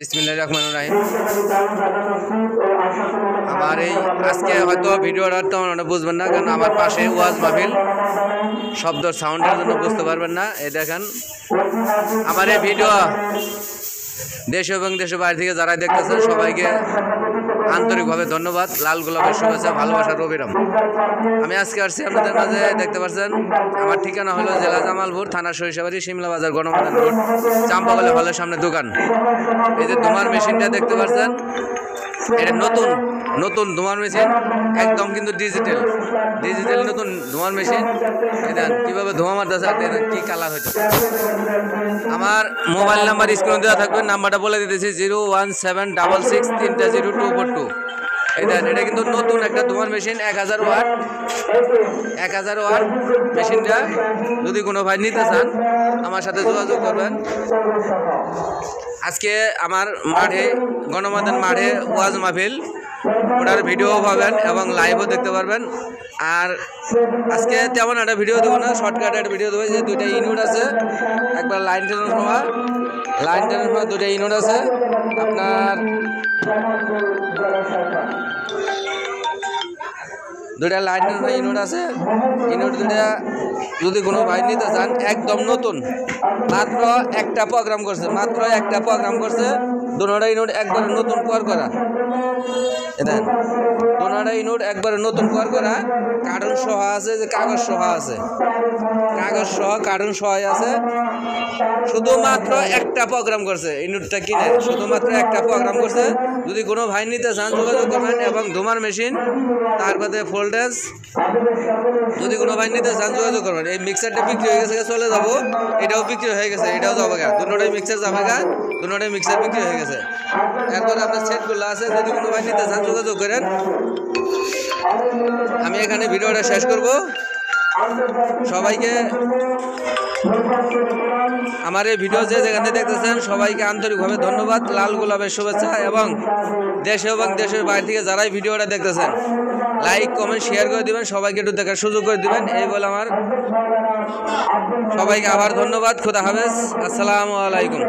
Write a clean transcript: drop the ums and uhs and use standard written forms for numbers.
বিসমিল্লাহির রহমানির রহিম। আমার এই আজকে হয়তো ভিডিওটা তেমন বুঝবেন না, কারণ আমার পাশে ওয়াজ মাহফিল, শব্দর সাউন্ডের জন্য বুঝতে পারবেন না। এই দেখেন আমার এই ভিডিও দেশ এবং দেশের বাইরে থেকে যারা দেখতেছেন সবাইকে আন্তরিকভাবে ধন্যবাদ, লাল গোলাপের শুভেচ্ছা, ভালোবাসার অবিরাম। আমি আজকে আসছি আপনাদের মাঝে, দেখতে পাচ্ছেন আমার ঠিকানা হলো জেলা জামালপুর, থানা সরিষাবাড়ি, শিমলা বাজার, গণমাধ্যম রোড, চাম্পাকলে হলের সামনে দোকান। এই যে ধোঁয়ার মেশিনটা দেখতে পাচ্ছেন, এটা নতুন ধোঁয়ার মেশিন, একদম কিন্তু ডিজিটাল নতুন ধোঁয়ার মেশিন। এটা কীভাবে ধোঁয়া মারতেছে, কী কালার হইতো। আমার মোবাইল নাম্বার স্ক্রিনে দেওয়া থাকবে, নাম্বারটা বলে দিতেছি 01766 30242। এটা কিন্তু নতুন একটা ধোঁয়ার মেশিন, 1000 ওয়াট মেশিনটা। যদি কোনো ভাই নিতে চান আমার সাথে যোগাযোগ করবেন। আজকে আমার মাঠে, গণমাধ্যম মাঠে ওয়াজ মাহফিল, ওটার ভিডিও পাবেন এবং লাইভও দেখতে পারবেন। আর আজকে তেমন একটা ভিডিও দেবো না, শর্টকাট একটা ভিডিও দেবো। যে দুইটা ইউনিট আছে, একবার লাইন টেনের সময় দুইটা ইউনিট আছে আপনার, দুইটা লাইনের ইউনিট আছে। ইউনিট দুইটা যদি কোনো ভাই নিতে চান, একদম নতুন, মাত্র একটা প্রোগ্রাম করছে, দুটা ইউনিট একবারে নতুন কর করা। দেখেন দুটা ইউনিট একবারে নতুন কর করা, কার্টুন সহ আছে, যে কাগজ সহ আছে, কার্টুন সহ আছে। শুধুমাত্র একটা প্রোগ্রাম করছে, ইউনিটটা কিনে শুধুমাত্র একটা প্রোগ্রাম করছে। যদি কোনো ভাই নিতে চান যোগাযোগ করবেন। এবং ধুমার মেশিন, তারপরে ভোল্টেজ, যদি কোনো ভাই নিতে চান যোগাযোগ করবেন। এই মিক্সারটা বিক্রি হয়ে গেছে, চলে যাবো। এটাও বিক্রি হয়ে গেছে, এটাও যাবে গা, দুটোটাই মিক্সার যাবে গা, দুটোটাই মিক্সার বিক্রি হয়ে গেছে। এরপরে আপনার সেটগুলো আছে, যদি কোনো ভাই নিতে চান যোগাযোগ করেন। আমি এখানে ভিডিওটা শেষ করব। সবাইকে আমার এই ভিডিও যে যেখানে দেখতেছেন সবাইকে আন্তরিকভাবে ধন্যবাদ, লাল গোলাপের শুভেচ্ছা। এবং দেশে এবং দেশের বাইরে থেকে যারাই ভিডিওটা দেখতেছেন লাইক কমেন্ট শেয়ার করে দিবেন, সবাইকে একটু দেখার সুযোগ করে দিবেন। এই বলে আমার সবাইকে আবার ধন্যবাদ। খোদা হাফেজ, আসসালামু আলাইকুম।